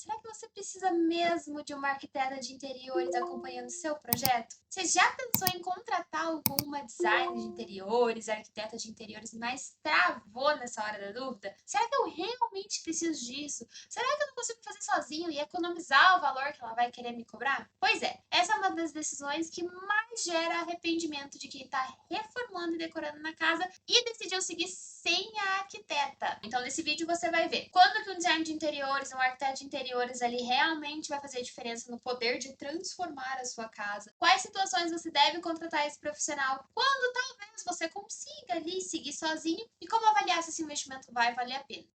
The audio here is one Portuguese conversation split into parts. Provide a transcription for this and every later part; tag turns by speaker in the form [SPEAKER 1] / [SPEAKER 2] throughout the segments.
[SPEAKER 1] será que você precisa mesmo de uma arquiteta de interiores acompanhando o seu projeto? Você já pensou em contratar alguma designer de interiores, arquiteta de interiores, mas travou nessa hora da dúvida? Será que eu realmente preciso disso? Será que eu não consigo fazer sozinho e economizar o valor que ela vai querer me cobrar? Pois é, essa é uma das decisões que mais gera arrependimento de quem está reformando e decorando na casa e decidiu seguir sem a arquiteta. Então, nesse vídeo você vai ver quando que um design de interiores, um arquiteto de interiores ali realmente vai fazer diferença no poder de transformar a sua casa, quais situações você deve contratar esse profissional, quando talvez você consiga ali seguir sozinho e como avaliar se esse investimento vai valer a pena.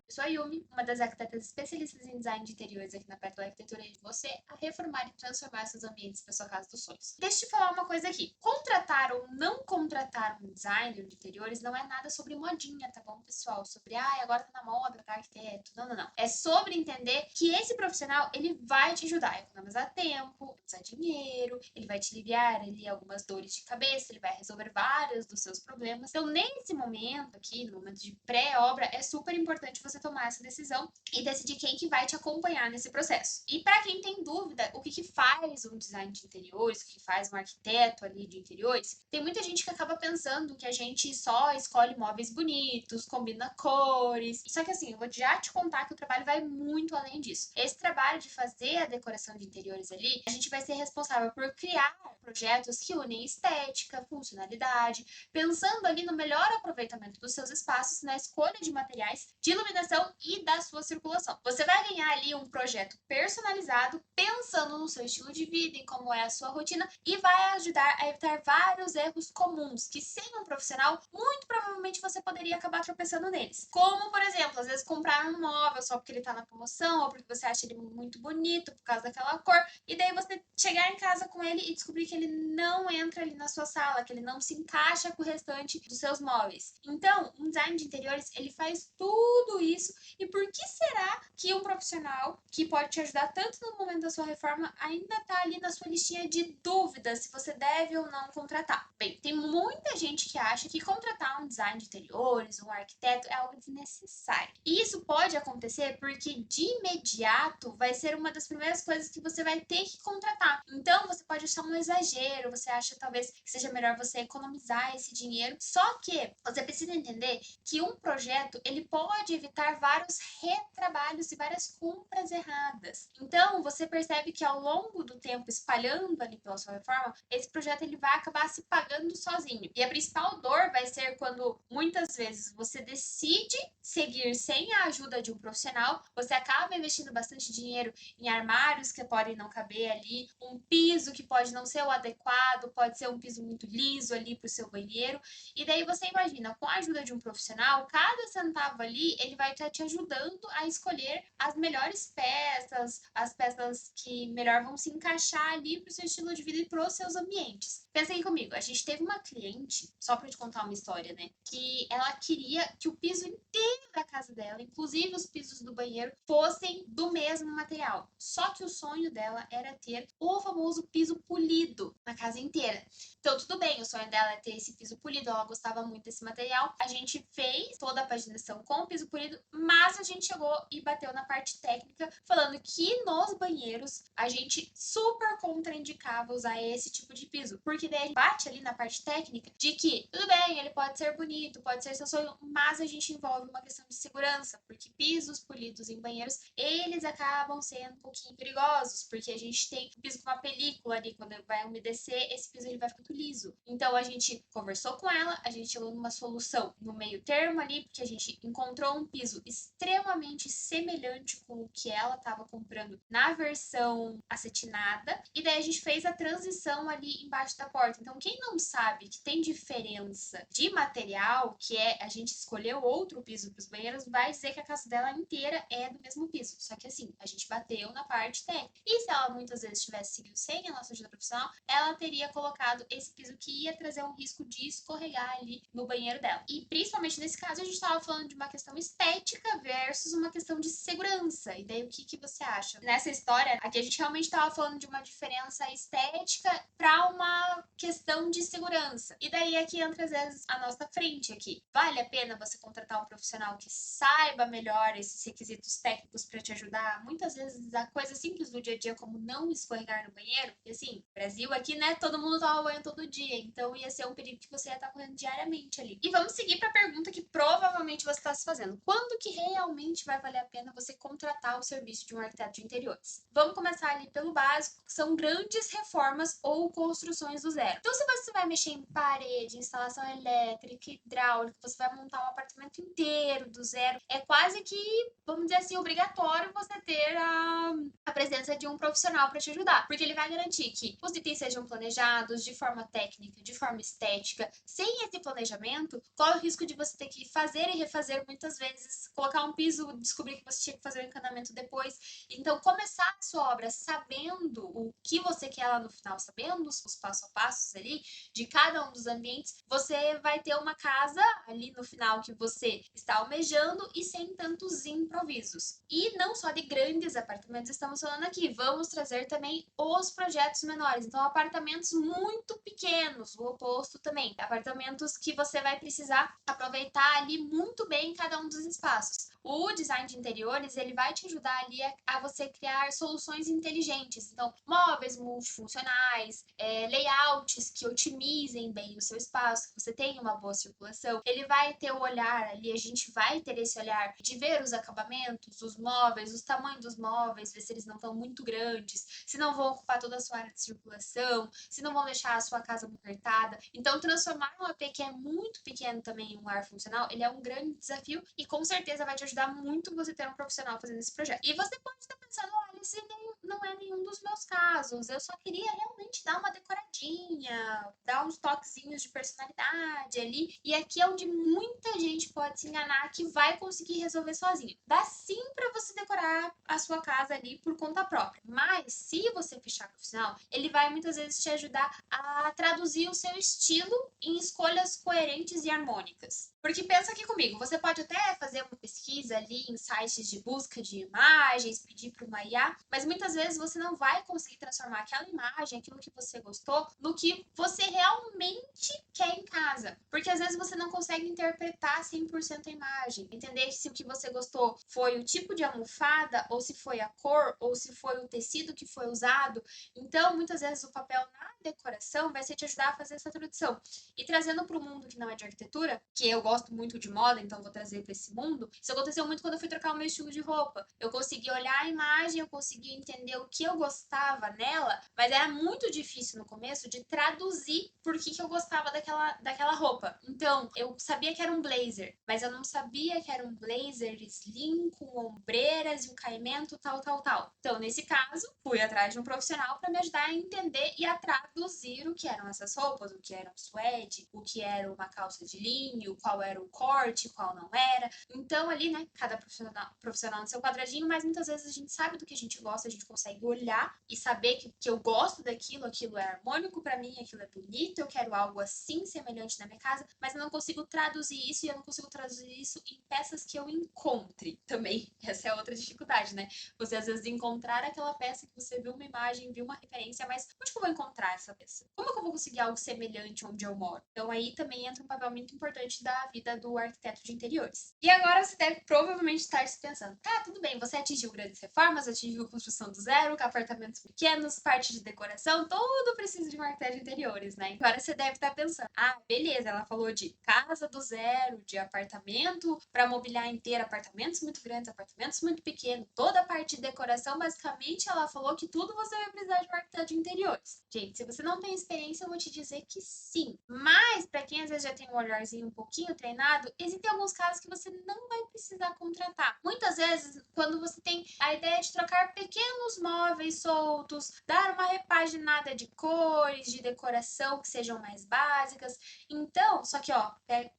[SPEAKER 1] Eu sou a Yumi, uma das arquitetas especialistas em design de interiores aqui na Pétala Arquitetura, e você a reformar e transformar seus ambientes para sua casa dos sonhos. Deixa eu te falar uma coisa aqui. Contratar ou não contratar um designer de interiores não é nada sobre modinha, tá bom, pessoal? Sobre, agora tá na moda, tá arquiteto. Não, não, não. É sobre entender que esse profissional, ele vai te ajudar a economizar tempo, economizar dinheiro, ele vai te aliviar ali algumas dores de cabeça, ele vai resolver vários dos seus problemas. Então, nesse momento aqui, no momento de pré-obra, é super importante você tomar essa decisão e decidir quem que vai te acompanhar nesse processo. E para quem tem dúvida, o que faz um design de interiores, o que faz um arquiteto ali de interiores, tem muita gente que acaba pensando que a gente só escolhe móveis bonitos, combina cores. Só que assim, eu vou já te contar que o trabalho vai muito além disso. Esse trabalho de fazer a decoração de interiores ali, a gente vai ser responsável por criar projetos que unem estética, funcionalidade, pensando ali no melhor aproveitamento dos seus espaços, na escolha de materiais, de iluminação e da sua circulação. Você vai ganhar ali um projeto personalizado, pensando no seu estilo de vida, em como é a sua rotina, e vai ajudar a evitar vários erros comuns que, sem um profissional, muito provavelmente você poderia acabar tropeçando neles. Como, por exemplo, às vezes comprar um móvel só porque ele tá na promoção, ou porque você acha ele muito bonito por causa daquela cor, e daí você chegar em casa com ele e descobrir que ele não entra ali na sua sala, que ele não se encaixa com o restante dos seus móveis. Então, um design de interiores, ele faz tudo isso. E por que será que um profissional que pode te ajudar tanto no momento da sua reforma ainda está ali na sua listinha de dúvidas se você deve ou não contratar? Bem, tem muita gente que acha que contratar um design de interiores, um arquiteto, é algo desnecessário. E isso pode acontecer porque de imediato vai ser uma das primeiras coisas que você vai ter que contratar. Então você pode achar um exagero, você acha talvez que seja melhor você economizar esse dinheiro. Só que você precisa entender que um projeto ele pode evitar vários retrabalhos e várias compras erradas. Então, você percebe que ao longo do tempo, espalhando ali pela sua reforma, esse projeto ele vai acabar se pagando sozinho. E a principal dor vai ser quando muitas vezes você decide seguir sem a ajuda de um profissional, você acaba investindo bastante dinheiro em armários que podem não caber ali, um piso que pode não ser o adequado, pode ser um piso muito liso ali para o seu banheiro. E daí você imagina, com a ajuda de um profissional, cada centavo ali, ele vai estar te ajudando a escolher as melhores peças, as peças que melhor vão se encaixar ali para o seu estilo de vida e para os seus ambientes. Pensa aí comigo, a gente teve uma cliente, só para te contar uma história, né? Que ela queria que o piso inteiro da casa dela, inclusive os pisos do banheiro, fossem do mesmo material. Só que o sonho dela era ter o famoso piso polido na casa inteira. Então, tudo bem, o sonho dela é ter esse piso polido, ela gostava muito desse material. A gente fez toda a paginação com o piso polido, mas a gente chegou e bateu na parte técnica, falando que nos banheiros a gente super contraindicava usar esse tipo de piso, porque daí a gente bate ali na parte técnica de que, tudo bem, ele pode ser bonito, pode ser seu sonho, mas a gente envolve uma questão de segurança, porque pisos polidos em banheiros, eles acabam sendo um pouquinho perigosos, porque a gente tem piso com uma película ali, quando vai umedecer, esse piso ele vai ficando liso. Então a gente conversou com ela, a gente chegou numa solução no meio termo ali, porque a gente encontrou um piso extremamente semelhante com o que ela estava comprando na versão acetinada, e daí a gente fez a transição ali embaixo da porta. Então, quem não sabe que tem diferença de material, que é a gente escolheu outro piso para os banheiros, vai dizer que a casa dela inteira é do mesmo piso. Só que assim, a gente bateu na parte técnica. E se ela muitas vezes tivesse seguido sem a nossa ajuda profissional, ela teria colocado esse piso que ia trazer um risco de escorregar ali no banheiro dela. E principalmente nesse caso, a gente estava falando de uma questão estética versus uma questão de segurança. E daí, o que você acha? Nessa história, aqui a gente realmente estava falando de uma diferença estética para uma questão de segurança. E daí aqui entra às vezes a nossa frente aqui. Vale a pena você contratar um profissional que saiba melhor esses requisitos técnicos para te ajudar? Muitas vezes a coisa simples do dia a dia, como não escorregar no banheiro, e assim, Brasil aqui, né, todo mundo toma banho todo dia, então ia ser um perigo que você ia estar correndo diariamente ali. E vamos seguir para a pergunta que provavelmente você está se fazendo. Quando que realmente vai valer a pena você contratar o serviço de um arquiteto de interiores? Vamos começar ali pelo básico, que são grandes reformas ou construções do zero. Então, se você vai mexer em parede, instalação elétrica, hidráulica, você vai montar um apartamento inteiro do zero, é quase que, vamos dizer assim, obrigatório você ter a presença de um profissional para te ajudar, porque ele vai garantir que os itens sejam planejados de forma técnica, de forma estética. Sem esse planejamento, corre o risco de você ter que fazer e refazer muitas vezes, colocar um piso, descobrir que você tinha que fazer o encanamento depois. Então, começar a sua obra sabendo o que você quer lá no final, sabendo os passo a passos ali de cada um dos ambientes, você vai ter uma casa ali no final que você está almejando e sem tantos improvisos. E não só de grandes apartamentos estamos falando aqui, vamos trazer também os projetos menores. Então, apartamentos muito pequenos, o oposto também. Apartamentos que você vai precisar aproveitar ali muito bem cada um dos espaços. O design de interiores, ele vai te ajudar ali a você criar soluções inteligentes. Então, móveis multifuncionais, layouts que otimizem bem o seu espaço, que você tenha uma boa circulação. Ele vai ter o olhar ali, a gente vai ter esse olhar de ver os acabamentos, os móveis, os tamanhos dos móveis, ver se eles não estão muito grandes, se não vão ocupar toda a sua área de circulação, se não vão deixar a sua casa muito apertada. Então, transformar um AP que é muito pequeno também em um lar funcional, ele é um grande desafio e com certeza vai te ajudar muito você ter um profissional fazendo esse projeto. E você pode estar pensando, olha, esse não é nenhum dos meus casos, eu só queria realmente dar uma decoradinha, dar uns toquezinhos de personalidade ali. E aqui é onde muita gente pode se enganar que vai conseguir resolver sozinho. Dá sim para você decorar a sua casa ali por conta própria, mas se você fechar profissional, ele vai muitas vezes te ajudar a traduzir o seu estilo em escolhas coerentes e harmônicas. Porque pensa aqui comigo, você pode até fazer uma pesquisa ali em sites de busca de imagens, pedir para uma IA, mas muitas vezes você não vai conseguir transformar aquela imagem, aquilo que você gostou, no que você realmente quer em casa. Porque às vezes você não consegue interpretar 100% a imagem, entender se o que você gostou foi o tipo de almofada, ou se foi a cor, ou se foi o tecido que foi usado. Então, muitas vezes o papel na decoração vai ser te ajudar a fazer essa tradução. E trazendo para o mundo que não é de arquitetura, que eu gosto muito de moda, então vou trazer para esse mundo, isso aconteceu muito quando eu fui trocar o meu estilo de roupa. Eu consegui olhar a imagem, eu consegui entender o que eu gostava nela, mas era muito difícil no começo de traduzir por que eu gostava daquela roupa. Então, eu sabia que era um blazer, mas eu não sabia que era um blazer slim com ombreiras e um caimento tal, tal, tal. Então, nesse caso, fui atrás de um profissional para me ajudar a entender e a traduzir o que eram essas roupas, o que era um suede, o que era uma calça de linho, qual era o corte, qual não era. Então, ali, né, cada profissional no seu quadradinho, mas muitas vezes a gente sabe do que a gente gosta, a gente consegue olhar e saber que eu gosto daquilo, aquilo é harmônico para mim, aquilo é bonito, eu quero algo assim, semelhante na minha casa, mas eu não consigo traduzir isso e eu não consigo traduzir isso em peças que eu encontre também. Essa é outra dificuldade, né? Você às vezes encontrar aquela peça que você viu uma imagem, viu uma referência, mas onde que eu vou encontrar essa peça? Como que eu vou conseguir algo semelhante onde eu moro? Então aí também entra um papel muito importante da vida do arquiteto de interiores. E agora você deve provavelmente estar se pensando, tá, tudo bem, você atingiu grandes reformas, atingiu construção do zero, apartamentos pequenos, parte de decoração, tudo precisa de um arquiteto de interiores, né? Agora você deve estar pensando, ah, beleza, ela falou de casa do zero, de apartamento para mobiliar inteiro, apartamentos muito grandes, apartamentos muito pequeno, toda a parte de decoração, basicamente ela falou que tudo você vai precisar de um arquiteto de interiores. Gente, se você não tem experiência, eu vou te dizer que sim. Mas, para quem às vezes já tem um olharzinho um pouquinho treinado, existem alguns casos que você não vai precisar contratar. Muitas vezes, quando você tem a ideia de trocar pequenos móveis soltos, dar uma repaginada de cores, de decoração que sejam mais básicas. Então, só que ó,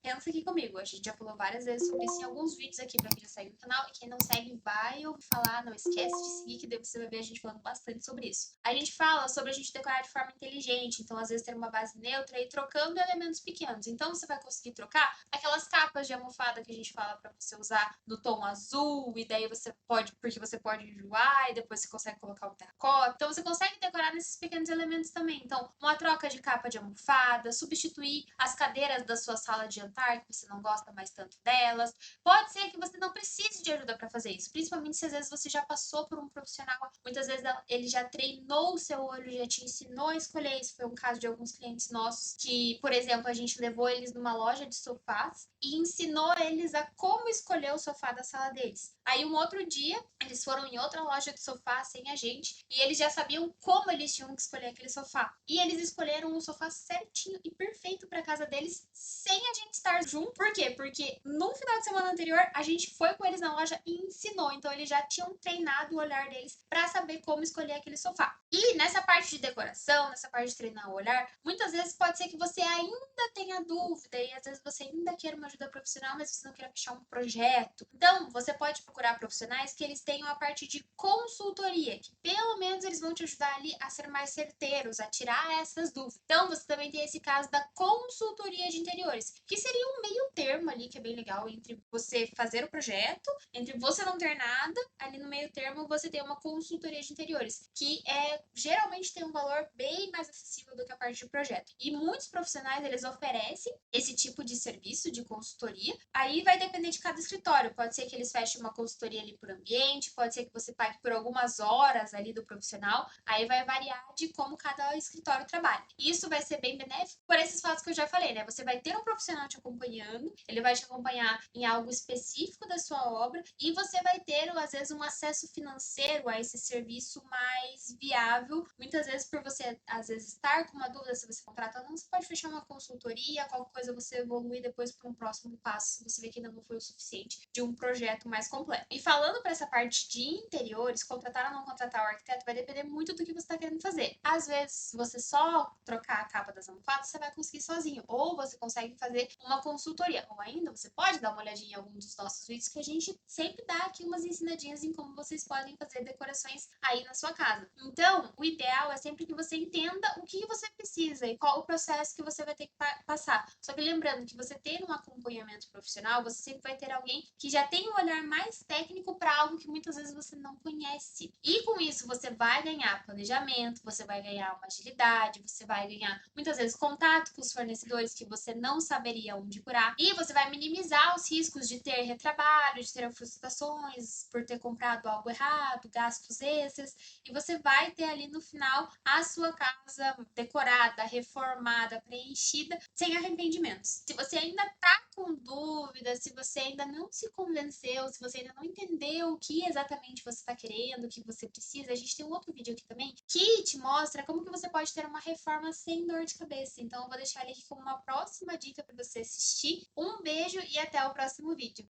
[SPEAKER 1] pensa aqui comigo, a gente já falou várias vezes sobre isso em alguns vídeos aqui pra quem já segue no canal, e quem não segue vai ouvir falar, não esquece de seguir, que daí você vai ver a gente falando bastante sobre isso. A gente fala sobre a gente decorar de forma inteligente, então às vezes ter uma base neutra e trocando elementos pequenos. Então você vai conseguir trocar aquelas capas de almofada que a gente fala pra você usar no tom azul, e daí você pode, porque você pode enjoar, e depois você consegue colocar um terracota. Então você consegue decorar nesses pequenos elementos também. Então, uma troca de capa de almofada, substituir as cadeiras da sua sala de jantar, que você não gosta mais tanto delas. Pode ser que você não precise de ajuda para fazer isso, principalmente se às vezes você já passou por um profissional, muitas vezes ele já treinou o seu olho, já te ensinou a escolher. Isso foi um caso de alguns clientes nossos que, por exemplo, a gente levou eles numa loja de sofás e ensinou eles a como escolher o sofá da sala deles. Aí um outro dia, eles foram em outra loja de sofá sem a gente e eles já sabiam como eles tinham que escolher aquele sofá. E eles escolheram um sofá certinho e perfeito para casa deles sem a gente estar junto. Por quê? Porque no final de semana anterior a gente foi com eles na loja e ensinou. Então eles já tinham treinado o olhar deles para saber como escolher aquele sofá. E nessa parte de decoração, nessa parte de treinar o olhar, muitas vezes pode ser que você ainda tenha dúvida e às vezes você ainda queira uma ajuda profissional, mas você não queira fechar um projeto. Então você pode procurar profissionais que eles tenham a parte de consultoria, que pelo menos eles vão te ajudar ali a ser mais certeiros, a tirar essas dúvidas. Então você também tem esse caso da consultoria de interiores, que seria um meio termo ali, que é bem legal, entre você fazer o projeto, entre você não ter nada, ali no meio termo você tem uma consultoria de interiores, que geralmente tem um valor bem mais acessível do que a parte de projeto. E muitos profissionais, eles oferecem esse tipo de serviço de consultoria. Aí vai depender de cada escritório. Pode ser que eles fechem uma consultoria ali por ambiente, pode ser que você pague por algumas horas ali do profissional. Aí vai variar de como cada escritório trabalha. Isso vai ser bem benéfico por esses fatos que eu já falei, né? Você vai ter um profissional te acompanhando, ele vai te acompanhar em algo específico da sua obra e você vai ter, às vezes, um acesso financeiro a esse serviço mais viável. Muitas vezes, por você, às vezes, estar com uma dúvida se você contrata ou não, você pode fechar uma consultoria, qualquer coisa você evolui depois para um próximo passo, se você vê que ainda não foi o suficiente, de um projeto mais completo. E falando para essa parte de interiores, contratar ou não contratar o arquiteto vai depender muito do que você está querendo fazer. Às vezes, você só trocar a capa das almofadas, você vai conseguir sozinho, ou você consegue fazer uma consultoria, ou ainda você pode dar uma olhadinha em algum dos nossos vídeos, que a gente sempre dá aqui umas ensinadinhas em como vocês podem fazer decorações aí na sua casa. Então, o ideal é sempre que você entenda o que você precisa e qual o processo que você vai ter que passar. Só que lembrando que você ter um acompanhamento profissional, você sempre vai ter alguém que já tem um olhar mais técnico para algo que muitas vezes você não conhece. E com isso você vai ganhar planejamento, você vai ganhar uma agilidade, você vai ganhar muitas vezes contato com os fornecedores que você não saberia onde curar, e você vai minimizar os riscos de ter retrabalho, de ter frustrações por ter comprado algo errado, gastos extras, e você vai ter ali no final a sua casa decorada, reformada, preenchida, sem arrependimentos. Se você ainda tá com dúvidas, se você ainda não se convenceu, se você ainda não entendeu o que exatamente você está querendo, o que você precisa, a gente tem um outro vídeo aqui também que te mostra como que você pode ter uma reforma sem dor de cabeça. Então eu vou deixar ele aqui como uma próxima dica para você assistir. Um beijo e até o próximo vídeo.